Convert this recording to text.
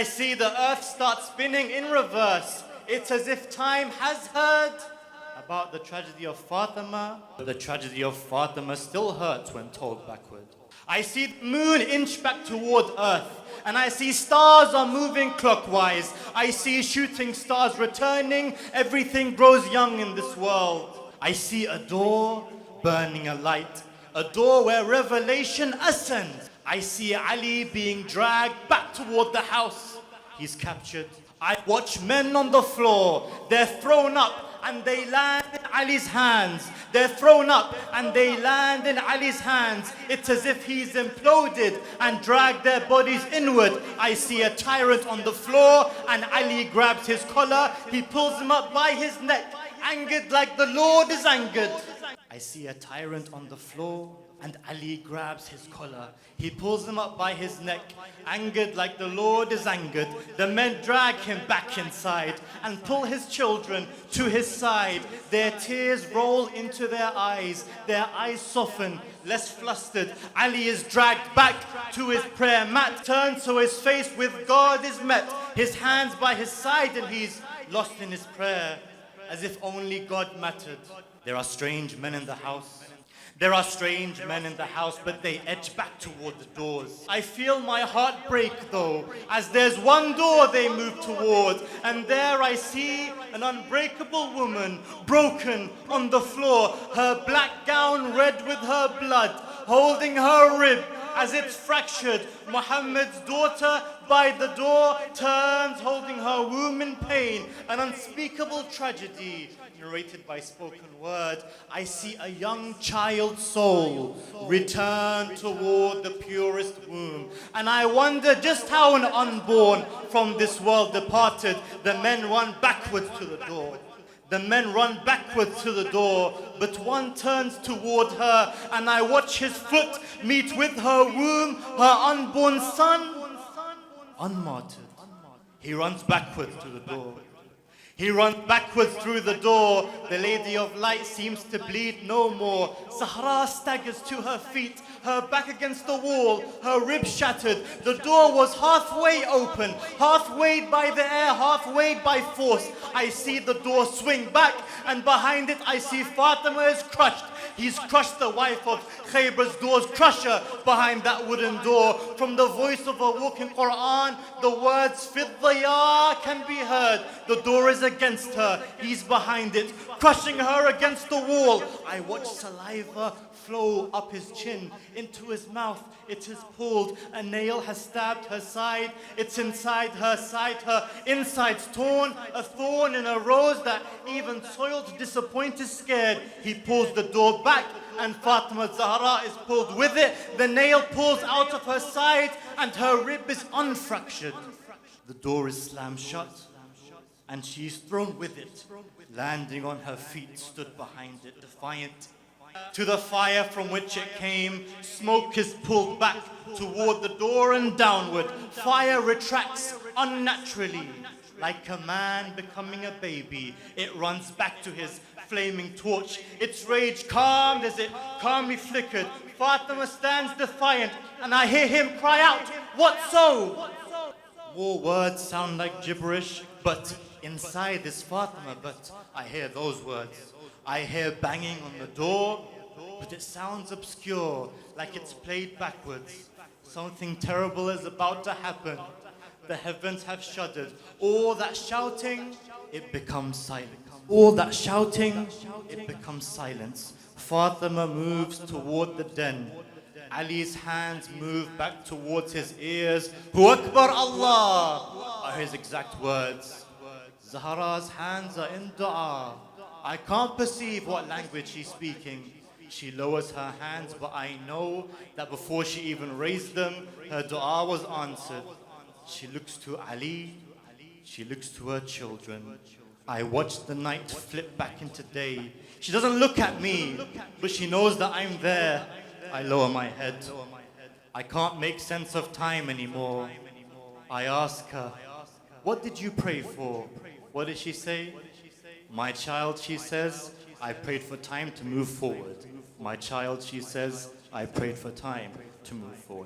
I see the earth start spinning in reverse. It's as if time has heard about the tragedy of Fatima. The tragedy of Fatima still hurts when told backward. I see the moon inch back toward earth, and I see stars are moving clockwise. I see shooting stars returning. Everything grows young in this world. I see a door burning a light, a door where revelation ascends. I see Ali being dragged back toward the house. He's captured. I watch men on the floor. They're thrown up and they land in Ali's hands. They're thrown up and they land in Ali's hands. It's as if he's imploded and dragged their bodies inward. I see a tyrant on the floor and Ali grabs his collar. He pulls him up by his neck, angered like the Lord is angered. I see a tyrant on the floor and Ali grabs his collar. He pulls him up by his neck, angered like the Lord is angered. The men drag him back inside and pull his children to his side. Their tears roll into their eyes soften, less flustered. Ali is dragged back to his prayer mat, turns so his face with God is met. His hands by his side and he's lost in his prayer, as if only God mattered. There are strange men in the house. There are strange men in the house, but they edge back toward the doors. I feel my heart break though, as there's one door they move toward, and there I see an unbreakable woman, broken on the floor, her black gown red with her blood, holding her rib as it's fractured. Muhammad's daughter by the door turns, holding her womb in pain, an unspeakable tragedy. Narrated by spoken word, I see a young child's soul return toward the purest womb. And I wonder just how an unborn from this world departed. The men run backwards to the door. The men run backwards to the door, but one turns toward her, and I watch his foot meet with her womb, her unborn son, unmartyred. He runs backwards to the door. He runs backwards through the door. The Lady of Light seems to bleed no more. Zahra staggers to her feet, her back against the wall, her ribs shattered. The door was halfway open, half weighed by the air, half weighed by force. I see the door swing back, and behind it I see Fatima is crushed. He's crushed the wife of Khaybar's door's crusher behind that wooden door. From the voice of a walking Quran, the words Fiddiya can be heard. The door is against her, he's behind it, crushing her against the wall. I watch saliva flow up his chin, into his mouth. It is pulled, a nail has stabbed her side. It's inside her side, her insides torn, a thorn in a rose that even soiled, disappointed, scared. He pulls the door back and Fatima Zahra is pulled with it. The nail pulls out of her side and her rib is unfractured. The door is slammed shut and she's thrown with it. Landing on her feet, stood behind it, defiant. To the fire from which it came, smoke is pulled back toward the door and downward. Fire retracts unnaturally, like a man becoming a baby. It runs back to his flaming torch, its rage calmed as it calmly flickered. Fatima stands defiant, and I hear him cry out, "What so?" More words sound like gibberish, but inside is Fatima, but I hear those words. I hear banging on the door, but it sounds obscure, like it's played backwards. Something terrible is about to happen. The heavens have shuddered. All that shouting, it becomes silence. All that shouting, it becomes silence. Fatima moves toward the den. Ali's hands move back towards his ears. Hu Akbar Allah are his exact words. Zahra's hands are in dua. I can't perceive what language she's speaking. She lowers her hands, but I know that before she even raised them, her dua was answered. She looks to Ali, she looks to her children. I watch the night flip back into day. She doesn't look at me, but she knows that I'm there. I lower my head. I can't make sense of time anymore. I ask her, "What did you pray for?" What did she say? "My child," she says, "I prayed for time to move forward." My child, she says, "I prayed for time to move forward."